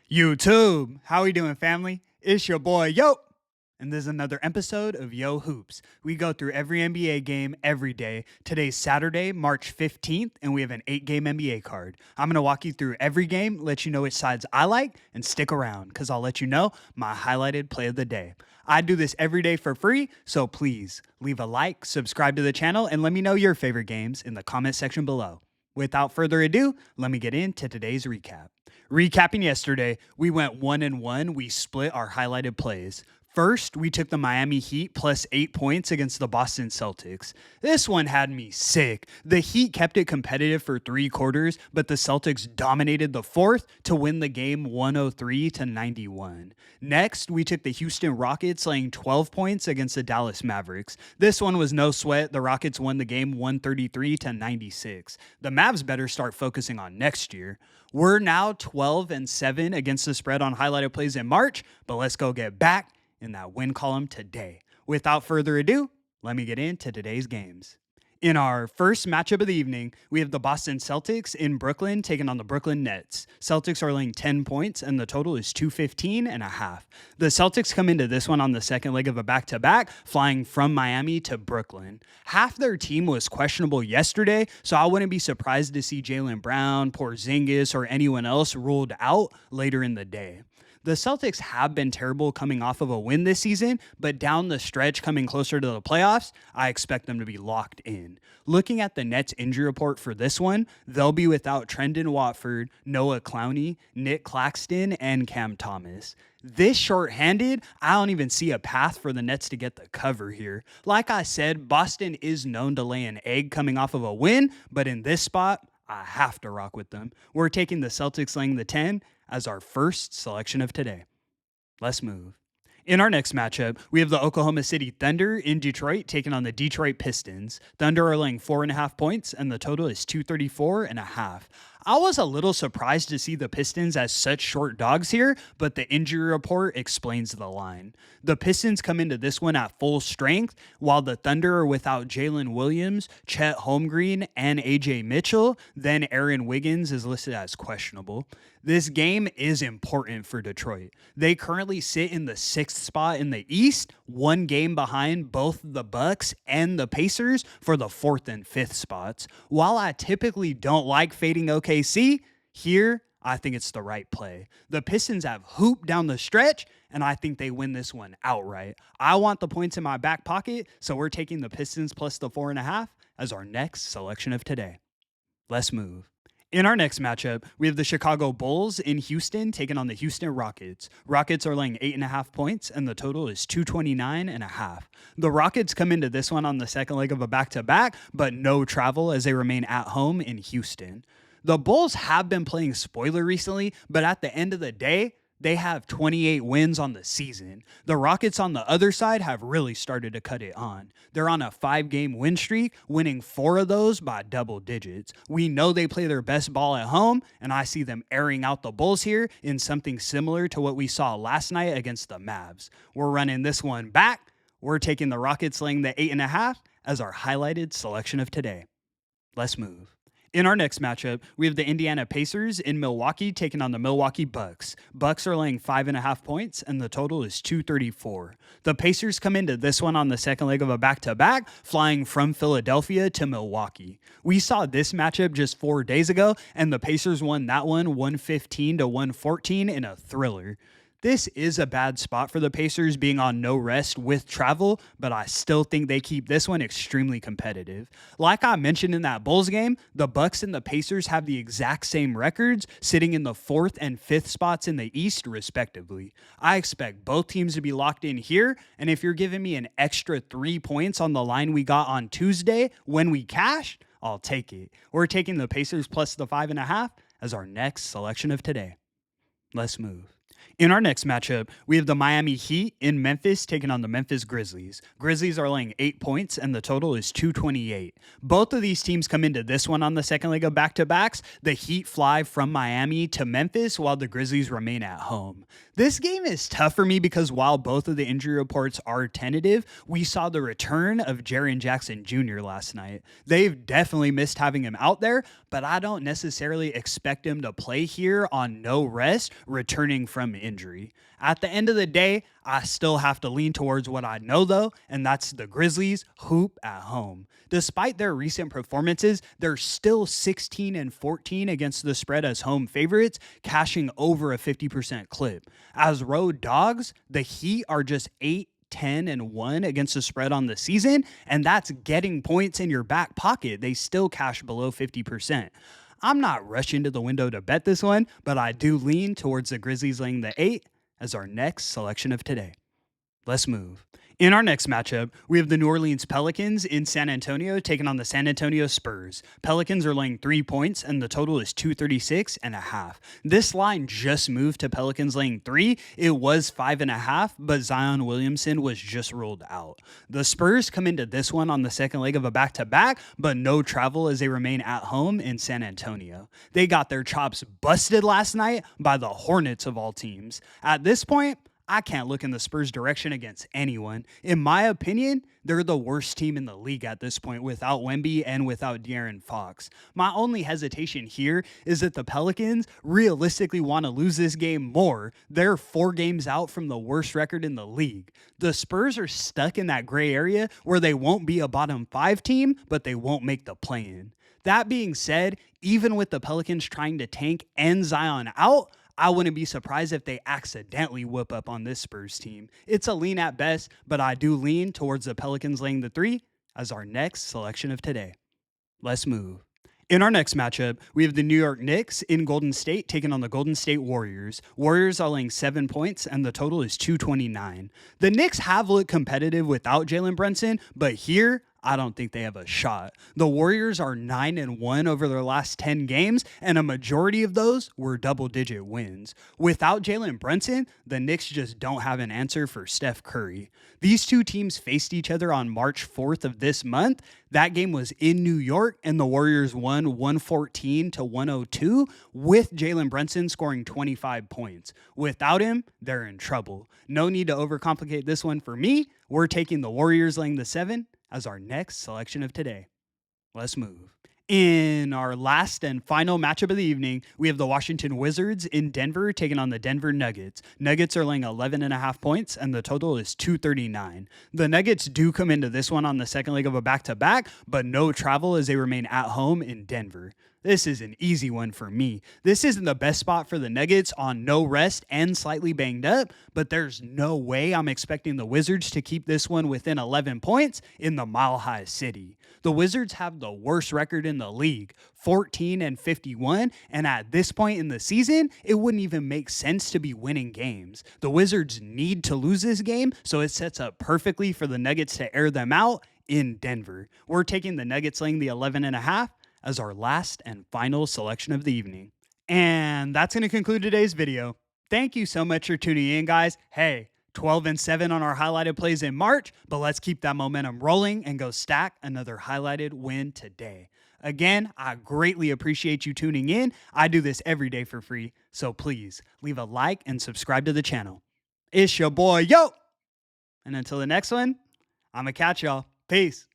YouTube, how we doing, family? It's your boy Yo, and this is another episode of Yo Hoops. We go through every NBA game every day. Today's Saturday, March 15th, and we have an 8-game NBA card. I'm gonna walk you through every game, let you know which sides I like, and stick around because I'll let you know my highlighted play of the day. I do this every day for free, so please leave a like, subscribe to the channel, and let me know your favorite games in the comment section below. Without further ado, let me get into today's recap. Recapping yesterday, we went 1-1. We split our highlighted plays. First, we took the Miami Heat plus 8 points against the Boston Celtics. This one had me sick. The Heat kept it competitive for 3 quarters, but the Celtics dominated the fourth to win the game 103-91. Next, we took the Houston Rockets laying 12 points against the Dallas Mavericks. This one was no sweat. The Rockets won the game 133-96. The Mavs better start focusing on next year. We're now 12-7 against the spread on highlighted plays in March, but let's go get back in that win column today. Without further ado, let me get into today's games. In our first matchup of the evening, we have the Boston Celtics in Brooklyn taking on the Brooklyn Nets. Celtics are laying 10 points, and the total is 215.5. The Celtics come into this one on the second leg of a back-to-back, flying from Miami to Brooklyn. Half their team was questionable yesterday, so I wouldn't be surprised to see Jaylen Brown, Porzingis, or anyone else ruled out later in the day. The Celtics have been terrible coming off of a win this season, but down the stretch coming closer to the playoffs, I expect them to be locked in. Looking at the Nets injury report for this one, they'll be without Trendon Watford, Noah Clowney, Nick Claxton, and Cam Thomas. This shorthanded, I don't even see a path for the Nets to get the cover here. Like I said, Boston is known to lay an egg coming off of a win, but in this spot, I have to rock with them. We're taking the Celtics laying the 10 as our first selection of today. Let's move. In our next matchup, we have the Oklahoma City Thunder in Detroit taking on the Detroit Pistons. Thunder are laying 4.5 points, and the total is 234.5. I was a little surprised to see the Pistons as such short dogs here, but the injury report explains the line. The Pistons come into this one at full strength, while the Thunder are without Jalen Williams, Chet Holmgren, and AJ Mitchell. Then Aaron Wiggins is listed as questionable. This game is important for Detroit. They currently sit in the 6th spot in the East, one game behind both the Bucks and the Pacers for the 4th and 5th spots. While I typically don't like fading OKC, here I think it's the right play. The Pistons have hooped down the stretch, and I think they win this one outright. I want the points in my back pocket, so we're taking the Pistons plus the 4.5 as our next selection of today. Let's move. In our next matchup, we have the Chicago Bulls in Houston taking on the Houston Rockets. Rockets are laying 8.5 points, and the total is 229.5. The Rockets come into this one on the second leg of a back-to-back, but no travel as they remain at home in Houston. The Bulls have been playing spoiler recently, but at the end of the day, they have 28 wins on the season. The Rockets on the other side have really started to cut it on. They're on a 5-game win streak, winning 4 of those by double digits. We know they play their best ball at home, and I see them airing out the Bulls here in something similar to what we saw last night against the Mavs. We're running this one back. We're taking the Rockets laying the 8.5 as our highlighted selection of today. Let's move. In our next matchup, we have the Indiana Pacers in Milwaukee taking on the Milwaukee Bucks. Bucks are laying 5.5 points, and the total is 234. The Pacers come into this one on the second leg of a back-to-back, flying from Philadelphia to Milwaukee. We saw this matchup just 4 days ago, and the Pacers won that one 115-114 in a thriller. This is a bad spot for the Pacers being on no rest with travel, but I still think they keep this one extremely competitive. Like I mentioned in that Bulls game, the Bucks and the Pacers have the exact same records, sitting in the 4th and 5th spots in the East, respectively. I expect both teams to be locked in here, and if you're giving me an extra 3 points on the line we got on Tuesday when we cashed, I'll take it. We're taking the Pacers plus the 5.5 as our next selection of today. Let's move. In our next matchup, we have the Miami Heat in Memphis taking on the Memphis Grizzlies. Grizzlies are laying 8 points, and the total is 228. Both of these teams come into this one on the second leg of back-to-backs. The Heat fly from Miami to Memphis while the Grizzlies remain at home. This game is tough for me because while both of the injury reports are tentative, we saw the return of Jaren Jackson Jr. last night. They've definitely missed having him out there, but I don't necessarily expect him to play here on no rest, returning from injury. At the end of the day, I still have to lean towards what I know though, and that's the Grizzlies hoop at home. Despite their recent performances, they're still 16 and 14 against the spread as home favorites, cashing over a 50% clip. As road dogs, the Heat are just 8, 10 and 1 against the spread on the season, and that's getting points in your back pocket. They still cash below 50%. I'm not rushing to the window to bet this one, but I do lean towards the Grizzlies laying the 8 as our next selection of today. Let's move. In our next matchup, we have the New Orleans Pelicans in San Antonio taking on the San Antonio Spurs. Pelicans are laying 3 points, and the total is 236.5. This line just moved to Pelicans laying 3. It was 5.5, but Zion Williamson was just ruled out. The Spurs come into this one on the second leg of a back-to-back, but no travel as they remain at home in San Antonio. They got their chops busted last night by the Hornets of all teams. At this point, I can't look in the Spurs' direction against anyone. In my opinion, they're the worst team in the league at this point without Wemby and without De'Aaron Fox. My only hesitation here is that the Pelicans realistically want to lose this game more. They're 4 games out from the worst record in the league. The Spurs are stuck in that gray area where they won't be a bottom 5 team, but they won't make the play-in. That being said, even with the Pelicans trying to tank and Zion out, I wouldn't be surprised if they accidentally whoop up on this Spurs team. It's a lean at best, but I do lean towards the Pelicans laying the 3 as our next selection of today. Let's move. In our next matchup, we have the New York Knicks in Golden State taking on the Golden State Warriors. Warriors are laying 7 points, and the total is 229. The Knicks have looked competitive without Jalen Brunson, but here, I don't think they have a shot. The Warriors are 9 and 1 over their last 10 games, and a majority of those were double-digit wins. Without Jalen Brunson, the Knicks just don't have an answer for Steph Curry. These two teams faced each other on March 4th of this month. That game was in New York, and the Warriors won 114 to 102 with Jalen Brunson scoring 25 points. Without him, they're in trouble. No need to overcomplicate this one for me. We're taking the Warriors laying the 7 as our next selection of today. Let's move. In our last and final matchup of the evening, we have the Washington Wizards in Denver taking on the Denver Nuggets. Nuggets are laying 11.5 points, and the total is 239. The Nuggets do come into this one on the second leg of a back-to-back, but no travel as they remain at home in Denver. This is an easy one for me. This isn't the best spot for the Nuggets on no rest and slightly banged up, but there's no way I'm expecting the Wizards to keep this one within 11 points in the Mile High City. The Wizards have the worst record in the league, 14 and 51, and at this point in the season, it wouldn't even make sense to be winning games. The Wizards need to lose this game, so it sets up perfectly for the Nuggets to air them out in Denver. We're taking the Nuggets laying the 11.5 as our last and final selection of the evening. And that's going to conclude today's video. Thank you so much for tuning in, guys. Hey, 12 and 7 on our highlighted plays in March, but let's keep that momentum rolling and go stack another highlighted win today. Again, I greatly appreciate you tuning in. I do this every day for free, so please leave a like and subscribe to the channel. It's your boy, Yo! And until the next one, I'ma catch y'all. Peace.